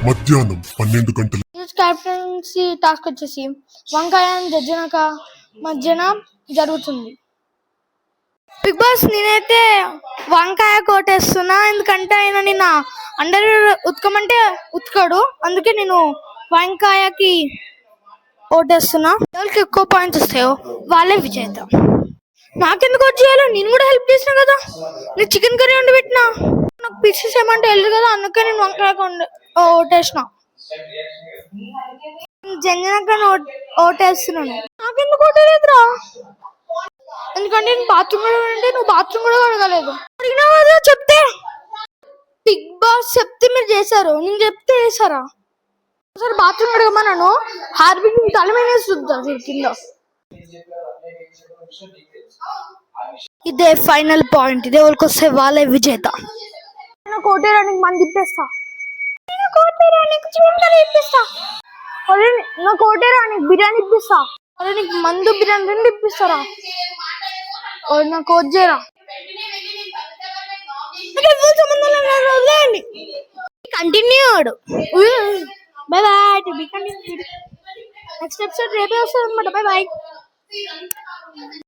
మధ్యాహ్నం 12 గంటల captaincy task వచ్చేసి వంకాయ జజ్జనక మధ్యన జరుగుతుంది. బిగ్ బాస్ నేనైతే వంకాయ కోటేస్తున్నా, ఎందుకంటే ఆయన నిన్న అండర్ ఉతకమంటే ఉతకడు, అందుకే నేను వంకాయకి ఓటేస్తున్నా. ఎవరికి ఎక్కువ పాయింట్స్ వస్తాయో వాళ్ళే విజేత. నాకెందుకు వచ్చేయాలో, నేను కూడా హెల్ప్ చేసిన కదా, నేను చికెన్ కర్రీ వండి పెట్టినా, నాకు పీసెస్ ఏమంటే వెళ్ళదు కదా, అందుకే నేను వంకాయకు ఓటేసిన. జంజనక ఓటేస్తున్నాను. నాకెందుకు ఓటేలేదురా, ఎందుకంటే నేను బాత్రూమ్ కూడా అంటే నువ్వు బాత్రూమ్ కూడా కడగలేదు. అడిగినావు కదా చెప్తే. బిగ్ బాస్ చెప్తే మీరు చేశారు, నేను చెప్తే చేశారా? ఒకసారి బాత్రూమ్ కడగమన్నాను, హార్పిక్ తల మీద చూద్దాం కింద. ఇదే ఫైనల్ పాయింట్, ఇదే వాళ్ళకి వస్తే వాళ్ళే విజేత. నేను కోటేరానికి మంది ఇప్పిస్తా, నేను కోటేరానికి చికెన్ కర్రీ ఇప్పిస్తా, నా కోటేరానికి బిర్యానీ ఇప్పిస్తా, నీకు మందు బిర్యానీ రెండు ఇప్పిస్తారా? నాకు వచ్చేరా, continued. Bye bye, next episode రేపే వస్తుంది అనమాట. Bye bye.